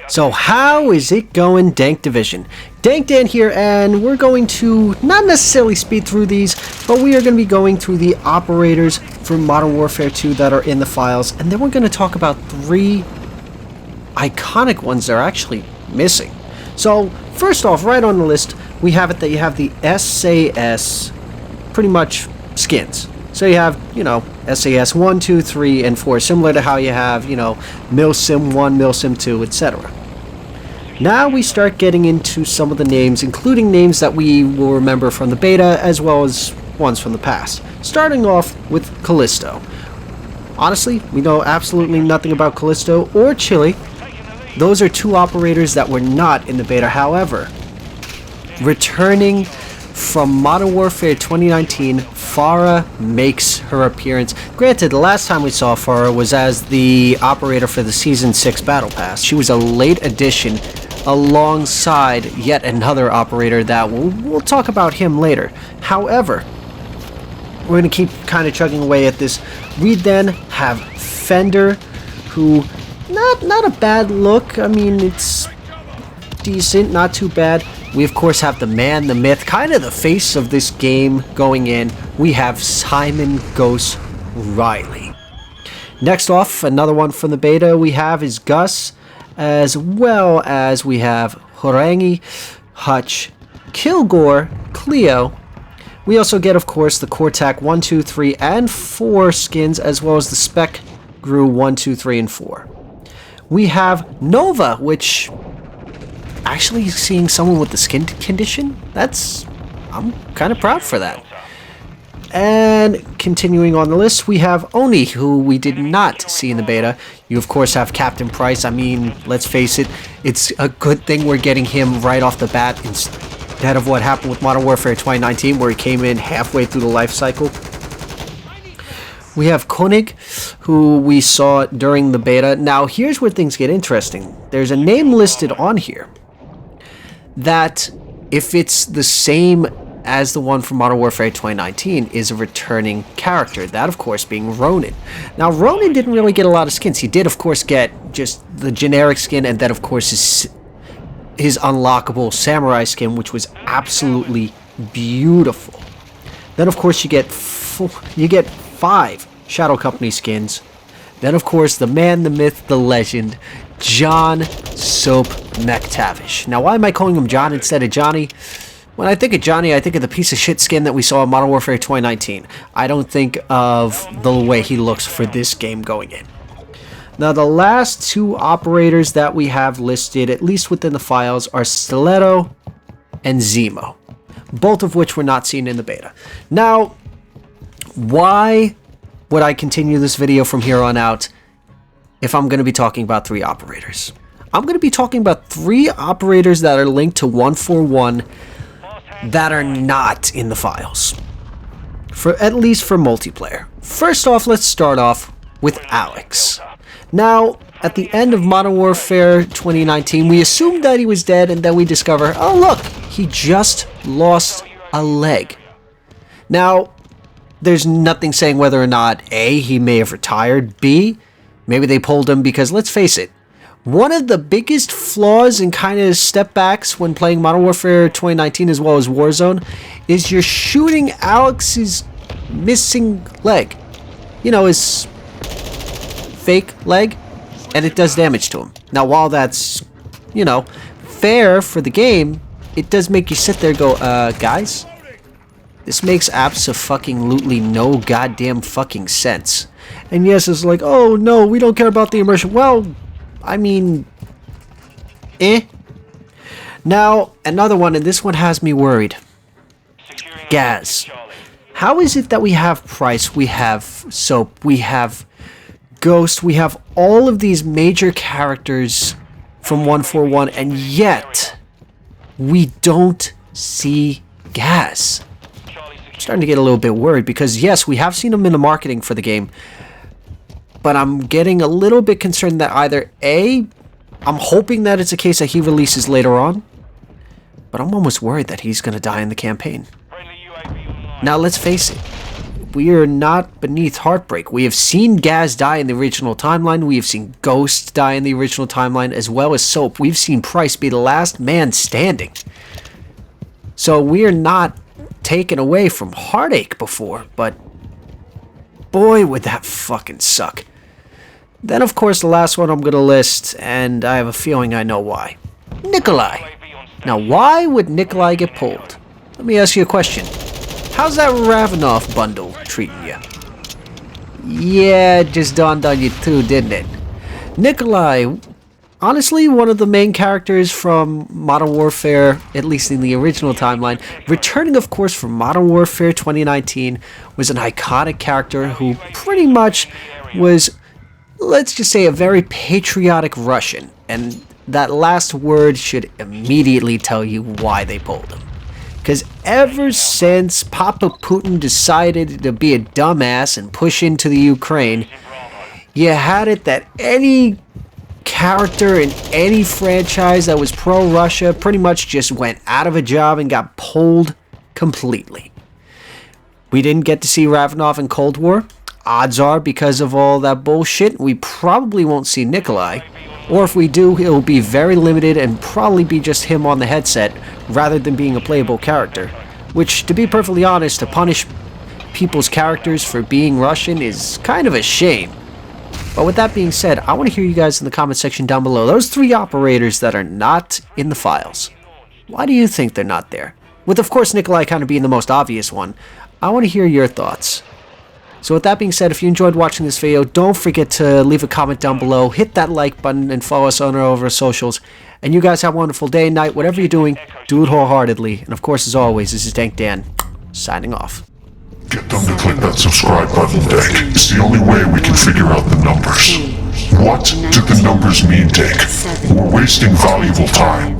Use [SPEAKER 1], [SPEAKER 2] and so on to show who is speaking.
[SPEAKER 1] So how is it going, Dank Division? Dank Dan here, and we're going to not necessarily speed through these, but we are going to be going through the operators for Modern Warfare 2 that are in the files, and then we're going to talk about 3 iconic ones that are actually missing. So first off, right on the list, we have it that you have the SAS, pretty much skins. So you have, SAS 1, 2, 3, and 4, similar to how you have, Milsim 1, Milsim 2, etc. Now we start getting into some of the names, including names that we will remember from the beta, as well as ones from the past. Starting off with Callisto. Honestly, we know absolutely nothing about Callisto or Chile. Those are 2 operators that were not in the beta. However, returning from Modern Warfare 2019, Farah makes her appearance. Granted, the last time we saw Farah was as the operator for the Season 6 Battle Pass. She was a late addition alongside yet another operator that we'll talk about him later. However, we're going to keep kind of chugging away at this. We then have Fender, who, not a bad look. I mean, it's decent, not too bad. We of course have the man, the myth, kind of the face of this game going in. We have Simon Ghost Riley. Next off, another one from the beta we have is Gus, as well as we have Horangi, Hutch, Kilgore, Cleo. We also get, of course, the Cortac 1, 2, 3, and 4 skins, as well as the Spec Gru 1, 2, 3, and 4. We have Nova, which, actually seeing someone with the skin condition, I'm kind of proud for that. And continuing on the list, we have Oni, who we did not see in the beta. You of course have Captain Price. I mean, let's face it, it's a good thing we're getting him right off the bat instead of what happened with Modern Warfare 2019, where he came in halfway through the life cycle. We have Koenig, who we saw during the beta. Now, here's where things get interesting. There's a name listed on here that, if it's the same as the one from Modern Warfare 2019, is a returning character. That, of course, being Ronin. Now, Ronin didn't really get a lot of skins. He did, of course, get just the generic skin, and then, of course, his unlockable samurai skin, which was absolutely beautiful. Then, of course, you get 5 Shadow Company skins. Then, of course, the man, the myth, the legend, John Soap McTavish. Now, why am I calling him John instead of Johnny? When I think of Johnny, I think of the piece of shit skin that we saw in Modern Warfare 2019. I don't think of the way he looks for this game going in. Now, the last 2 operators that we have listed, at least within the files, are Stiletto and Zemo, both of which were not seen in the beta. Now, why would I continue this video from here on out if I'm going to be talking about 3 operators? I'm going to be talking about 3 operators that are linked to 141 that are not in the files, at least for multiplayer. First off, let's start off with Alex. Now, at the end of Modern Warfare 2019, we assumed that he was dead, and then we discover, oh look, he just lost a leg. Now, there's nothing saying whether or not A, he may have retired, B, maybe they pulled him because, let's face it, one of the biggest flaws and kind of step backs when playing Modern Warfare 2019 as well as Warzone is you're shooting Alex's missing leg. His fake leg, and it does damage to him. Now, while that's, fair for the game, it does make you sit there and go, guys, this makes abso-fucking-lutely no goddamn fucking sense. And yes, it's like, oh no, we don't care about the immersion. Well, I mean, Now, another one, and this one has me worried. Gaz. How is it that we have Price, we have Soap, we have Ghost, we have all of these major characters from 141, and yet we don't see Gaz? I'm starting to get a little bit worried because, yes, we have seen him in the marketing for the game, but I'm getting a little bit concerned that either A, I'm hoping that it's a case that he releases later on, but I'm almost worried that he's going to die in the campaign. Now, let's face it. we are not beneath heartbreak. We have seen Gaz die in the original timeline. We have seen Ghost die in the original timeline, as well as Soap. We've seen Price be the last man standing. So we are not taken away from heartache before, but boy, would that fucking suck. Then, of course, the last one I'm going to list, and I have a feeling I know why. Nikolai. Now, why would Nikolai get pulled? Let me ask you a question. How's that Ravenov bundle treating you? Yeah, it just dawned on you too, didn't it? Nikolai, honestly, one of the main characters from Modern Warfare, at least in the original timeline, returning, of course, from Modern Warfare 2019, was an iconic character who pretty much was, let's just say, a very patriotic Russian, and that last word should immediately tell you why they pulled him. Because ever since Papa Putin decided to be a dumbass and push into the Ukraine, you had it that any character in any franchise that was pro-Russia pretty much just went out of a job and got pulled completely. We didn't get to see Ravenov in Cold War. Odds are, because of all that bullshit, we probably won't see Nikolai. Or if we do, it will be very limited and probably be just him on the headset rather than being a playable character. Which, to be perfectly honest, to punish people's characters for being Russian is kind of a shame. But with that being said, I want to hear you guys in the comment section down below. Those 3 operators that are not in the files. Why do you think they're not there? With, of course, Nikolai kind of being the most obvious one. I want to hear your thoughts. So with that being said, if you enjoyed watching this video, don't forget to leave a comment down below, hit that like button, and follow us on our socials. And you guys have a wonderful day and night. Whatever you're doing, do it wholeheartedly. And of course, as always, this is Dank Dan, signing off.
[SPEAKER 2] Get them to click that subscribe button, Dank. It's the only way we can figure out the numbers. What do the numbers mean, Dank? We're wasting valuable time.